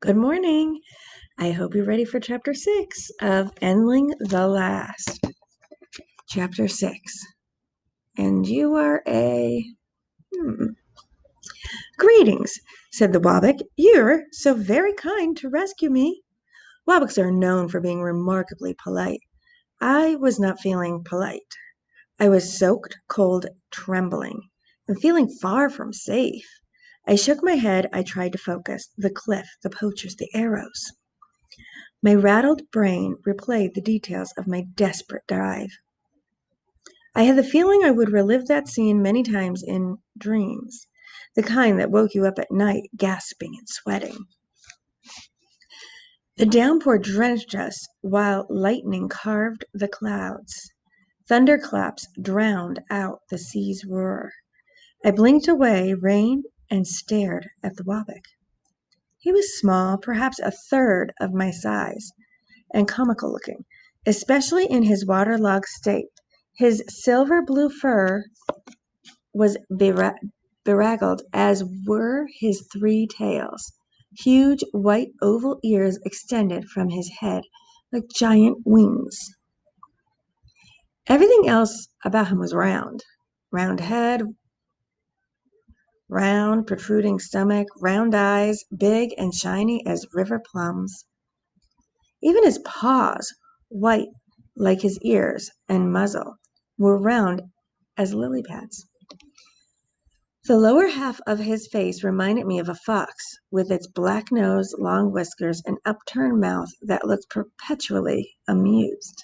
Good morning. I hope you're ready for Chapter 6 of Endling the Last. Chapter 6. And you are a... Greetings, said the Wabbock. You're so very kind to rescue me. Wabbocks are known for being remarkably polite. I was not feeling polite. I was soaked, cold, trembling, and feeling far from safe. I shook my head. I tried to focus. The cliff, the poachers, the arrows. My rattled brain replayed the details of my desperate dive. I had the feeling I would relive that scene many times in dreams, the kind that woke you up at night, gasping and sweating. The downpour drenched us while lightning carved the clouds. Thunderclaps drowned out the sea's roar. I blinked away rain and stared at the Wabbock. He was small, perhaps a third of my size, and comical looking, especially in his waterlogged state. His silver blue fur was beraggled, as were his 3 tails. Huge white oval ears extended from his head like giant wings. Everything else about him was round. Round head, round protruding stomach, round eyes, big and shiny as river plums. Even his paws, white like his ears and muzzle, were round as lily pads. The lower half of his face reminded me of a fox, with its black nose, long whiskers, and upturned mouth that looked perpetually amused.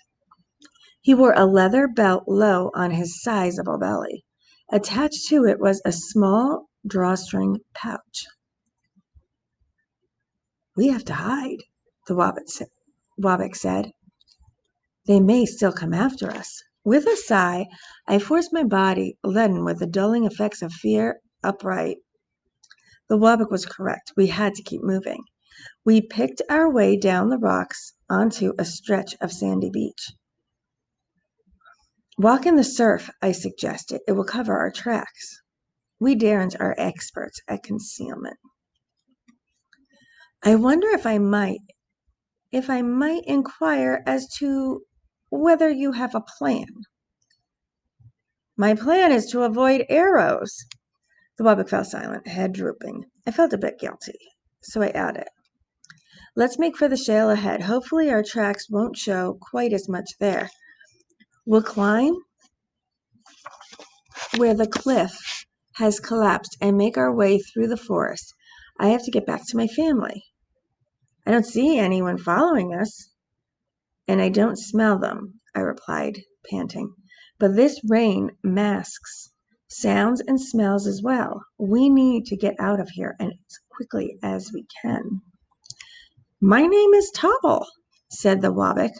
He wore a leather belt low on his sizable belly. Attached to it was a small drawstring pouch. "We have to hide," the Wabbock said. "They may still come after us." With a sigh, I forced my body, leaden with the dulling effects of fear, upright. The Wabbock was correct. We had to keep moving. We picked our way down the rocks onto a stretch of sandy beach. "Walk in the surf," I suggested. "It will cover our tracks." We Darrens are experts at concealment. "I wonder if I might inquire as to whether you have a plan." "My plan is to avoid arrows." The Wabbock fell silent, head drooping. I felt a bit guilty, so I added, "Let's make for the shale ahead. Hopefully our tracks won't show quite as much there. We'll climb where the cliff has collapsed and make our way through the forest. I have to get back to my family." "I don't see anyone following us." "And I don't smell them," I replied, panting. "But this rain masks sounds and smells as well. We need to get out of here as quickly as we can." "My name is Tobble," said the Wabbock.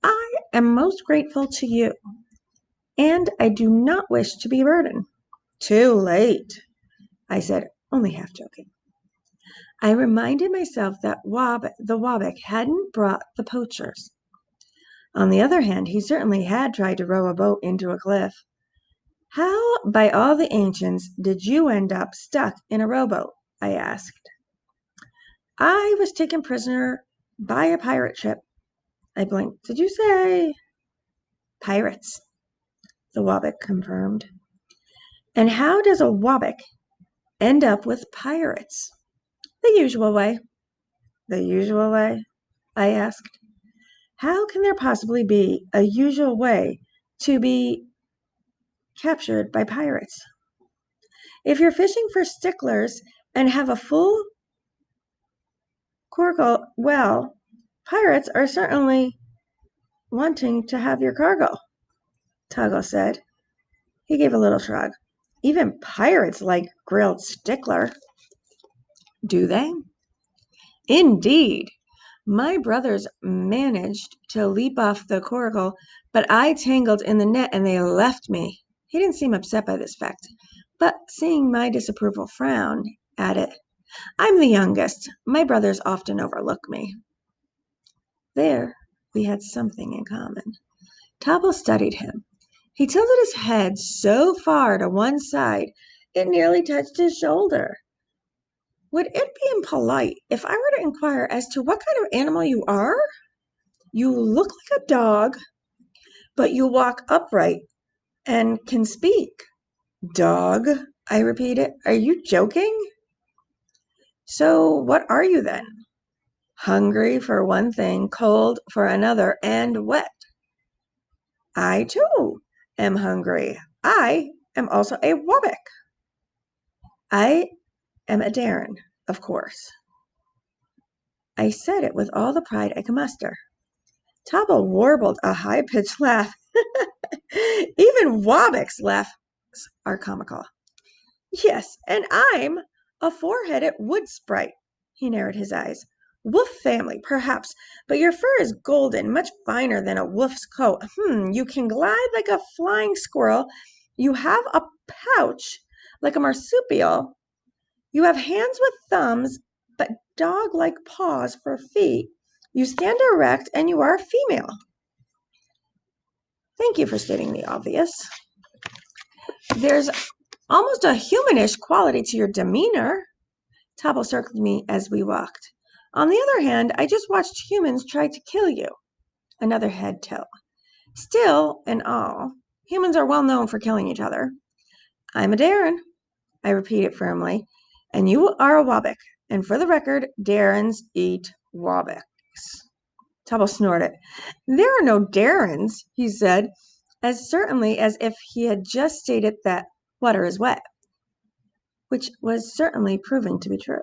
"I am most grateful to you, and I do not wish to be a burden." "Too late," I said, only half joking. I reminded myself that the Wabbock hadn't brought the poachers. On the other hand, he certainly had tried to row a boat into a cliff. "How, by all the ancients, did you end up stuck in a rowboat?" I asked. "I was taken prisoner by a pirate ship." I blinked. "Did you say pirates?" the Wabbock confirmed. "And how does a Wabbock end up with pirates?" "The usual way." "The usual way?" I asked. "How can there possibly be a usual way to be captured by pirates?" "If you're fishing for sticklers and have a full coracle, well, pirates are certainly wanting to have your cargo," Toggle said. He gave a little shrug. "Even pirates like grilled stickler." "Do they?" "Indeed. My brothers managed to leap off the coracle, but I tangled in the net and they left me." He didn't seem upset by this fact, but seeing my disapproval frown, added, "I'm the youngest. My brothers often overlook me." There we had something in common. Tobble studied him. He tilted his head so far to one side it nearly touched his shoulder. Would it be impolite if I were to inquire as to what kind of animal you are? You look like a dog, but you walk upright and can speak. Dog, I repeated. Are you joking? So what are you then? Hungry for one thing, cold for another, and wet. I too am hungry. I am also a Wabek. I am a Darren, of course. I said it with all the pride I could muster. Topple warbled a high-pitched laugh. Even Wabek's laughs are comical. Yes, and I'm a four-headed wood sprite. He narrowed his eyes. Wolf family, perhaps, but your fur is golden, much finer than a wolf's coat. You can glide like a flying squirrel. You have a pouch like a marsupial. You have hands with thumbs, but dog-like paws for feet. You stand erect, and you are a female. Thank you for stating the obvious. There's almost a humanish quality to your demeanor. Topple circled me as we walked. On the other hand, I just watched humans try to kill you. Another head tilt. Still, in all, humans are well known for killing each other. I'm a Darren, I repeated firmly, and you are a Wabek. And for the record, Darrens eat Wabeks. Topple snorted. There are no Darrens, he said, as certainly as if he had just stated that water is wet, which was certainly proving to be true.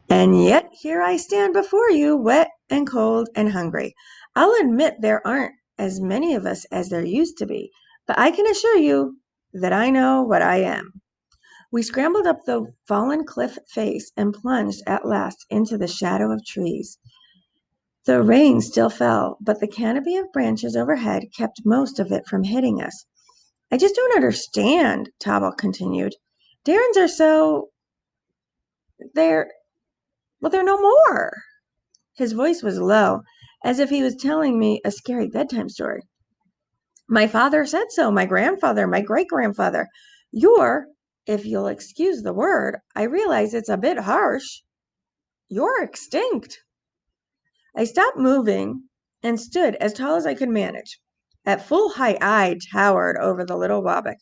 And yet here I stand before you, wet and cold and hungry. I'll admit there aren't as many of us as there used to be, but I can assure you that I know what I am. We scrambled up the fallen cliff face and plunged at last into the shadow of trees. The rain still fell, but the canopy of branches overhead kept most of it from hitting us. I just don't understand, Topple continued. Darrens are so... they're no more. His voice was low, as if he was telling me a scary bedtime story. My father said so, my grandfather, my great-grandfather. You're, if you'll excuse the word, I realize it's a bit harsh. You're extinct. I stopped moving and stood as tall as I could manage. At full height, I towered over the little Wabek.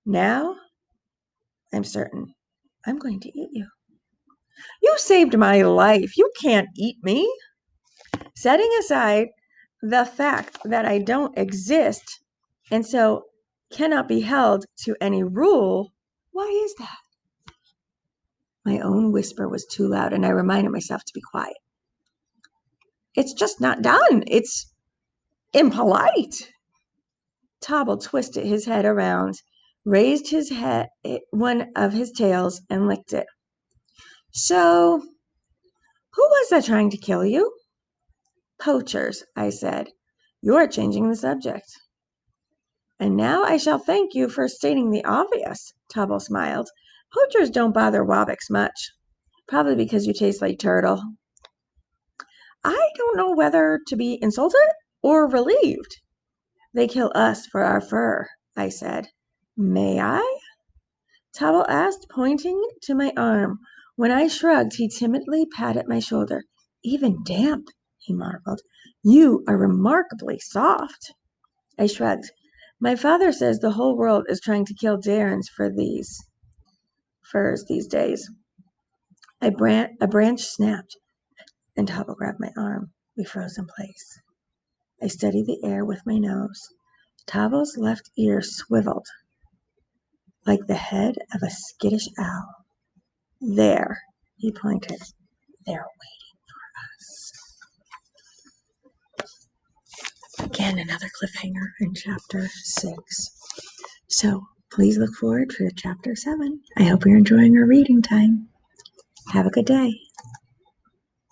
Now, I'm certain, I'm going to eat you. You saved my life. You can't eat me. Setting aside the fact that I don't exist and so cannot be held to any rule, why is that? My own whisper was too loud, and I reminded myself to be quiet. It's just not done. It's impolite. Topple twisted his head around, raised his head, one of his tails, and licked it. So, who was that trying to kill you? Poachers, I said. You're changing the subject. And now I shall thank you for stating the obvious, Topple smiled. Poachers don't bother Wabeks much. Probably because you taste like turtle. I don't know whether to be insulted or relieved. They kill us for our fur, I said. May I? Topple asked, pointing to my arm. When I shrugged, he timidly patted my shoulder. Even damp, he marveled. You are remarkably soft. I shrugged. My father says the whole world is trying to kill Darrens for these furs these days. A branch snapped, and Topple grabbed my arm. We froze in place. I studied the air with my nose. Topple's left ear swiveled like the head of a skittish owl. There, he pointed. They're waiting for us. Again, another cliffhanger in chapter 6. So please look forward for chapter 7. I hope you're enjoying our reading time. Have a good day.